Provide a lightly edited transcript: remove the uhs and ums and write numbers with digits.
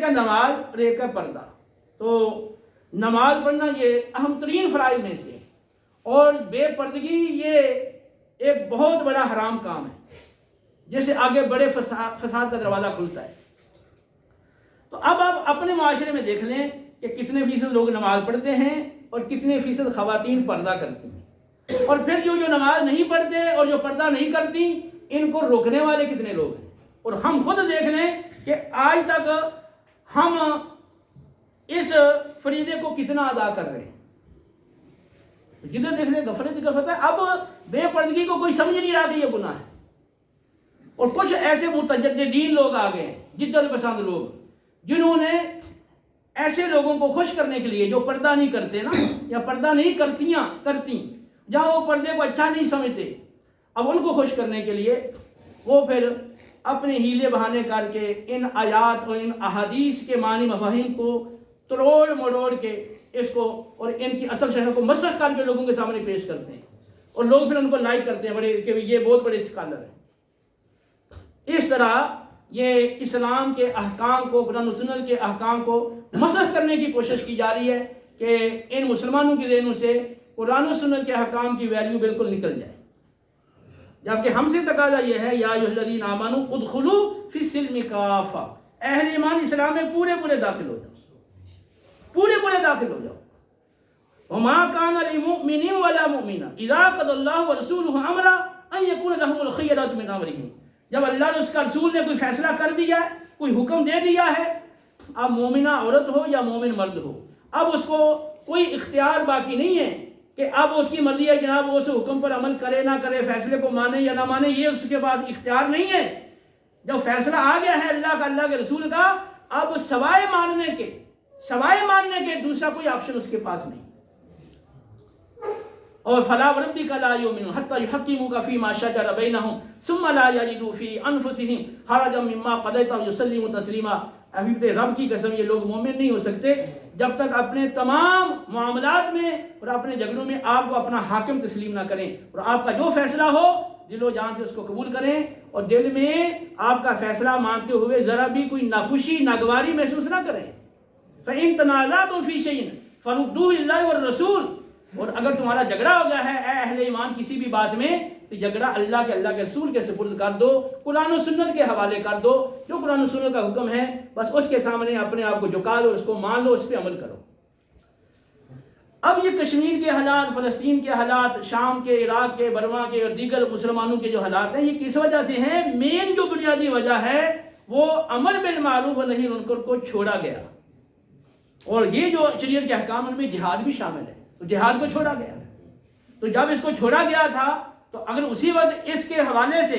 ہے نماز اور ایک ہے پردہ. تو نماز پڑھنا یہ اہم ترین فرائض میں سے ہے، اور بے پردگی یہ ایک بہت بڑا حرام کام ہے جس سے آگے بڑے فساد کا دروازہ کھلتا ہے. تو اب آپ اپنے معاشرے میں دیکھ لیں کہ کتنے فیصد لوگ نماز پڑھتے ہیں اور کتنے فیصد خواتین پردہ کرتی ہیں، اور پھر جو نماز نہیں پڑھتے اور جو پردہ نہیں کرتی ان کو روکنے والے کتنے لوگ ہیں. اور ہم خود دیکھ لیں کہ آج تک ہم اس فریضے کو کتنا ادا کر رہے ہیں. جدھر دیکھ لیں غفلت ہے. اب بے پردگی کو کوئی سمجھ نہیں رہا کہ یہ گناہ ہے، اور کچھ ایسے متجددین لوگ آ گئے ہیں، جدت پسند لوگ، جنہوں نے ایسے لوگوں کو خوش کرنے کے لیے جو پردہ نہیں کرتے نا، یا پردہ نہیں کرتی، جہاں وہ پردے کو اچھا نہیں سمجھتے، اب ان کو خوش کرنے کے لیے وہ پھر اپنے ہیلے بہانے کر کے ان آیات اور ان احادیث کے معنی مفاہیم کو تروڑ مڑوڑ کے اس کو اور ان کی اصل شرح کو مسخ کر کے لوگوں کے سامنے پیش کرتے ہیں، اور لوگ پھر ان کو لائک کرتے ہیں بڑے کہ یہ بہت بڑے اسکالر ہیں. اس طرح یہ اسلام کے احکام کو، قرآن و سنت کے احکام کو مسخ کرنے کی کوشش کی جا رہی ہے کہ ان مسلمانوں کے ذہنوں سے قرآن و سنت کے احکام کی ویلیو بالکل نکل جائے. جبکہ ہم سے تقاضا یہ ہے یا ایھا الذین آمنوا ادخلوا فی السلم کافہ، اہل ایمان اسلام میں پورے داخل ہو جاؤ، پورے داخل ہو جاؤ. وما کان للمؤمن ولا مؤمنہ اذا قضى اللہ ورسولہ امرا ان یکون لهم الخیرۃ من امرہم. جب اللہ اور اس کا رسول نے کوئی فیصلہ کر دیا ہے، کوئی حکم دے دیا ہے، اب مومنہ عورت ہو یا مومن مرد ہو، اب اس کو کوئی اختیار باقی نہیں ہے کہ اب اس کی مرضی ہے جناب وہ اس حکم پر عمل کرے نہ کرے، فیصلے کو مانے یا نہ مانے، یہ اس کے پاس اختیار نہیں ہے. جب فیصلہ آ گیا ہے اللہ کا، اللہ کے رسول کا، اب سوائے ماننے کے دوسرا کوئی آپشن اس کے پاس نہیں. اور فلا وربک لا یؤمنون حتی یحکموک فیما شجر بینہم ثم لا یجدوا فی انفسہم حرجا مما قضیت ویسلموا تسلیما. ابھی تے رب کی قسم یہ لوگ مومن نہیں ہو سکتے جب تک اپنے تمام معاملات میں اور اپنے جھگڑوں میں آپ کو اپنا حاکم تسلیم نہ کریں، اور آپ کا جو فیصلہ ہو دل و جان سے اس کو قبول کریں، اور دل میں آپ کا فیصلہ مانتے ہوئے ذرا بھی کوئی ناخوشی ناگواری محسوس نہ کریں. فَإِن تَنَازَعْتُمْ فِي شَيْءٍ فَرُدُّوهُ إِلَى وَالرَّسُولِ. اور اگر تمہارا جھگڑا ہو گیا ہے اے اہل ایمان کسی بھی بات میں، تو جھگڑا اللہ کے رسول کے سپرد کر دو، قرآن و سنت کے حوالے کر دو. جو قرآن و سنت کا حکم ہے بس اس کے سامنے اپنے آپ کو جھکا دو، اس کو مان لو، اس پہ عمل کرو. اب یہ کشمیر کے حالات، فلسطین کے حالات، شام کے، عراق کے، برما کے اور دیگر مسلمانوں کے جو حالات ہیں، یہ کس وجہ سے ہیں؟ مین جو بنیادی وجہ ہے وہ امر بالمعروف و نہی عن المنکر کو چھوڑا گیا. اور یہ جو شریعت کے احکام ان میں جہاد بھی شامل ہے، تو جہاد کو چھوڑا گیا. تو جب اس کو چھوڑا گیا تھا تو اگر اسی وقت اس کے حوالے سے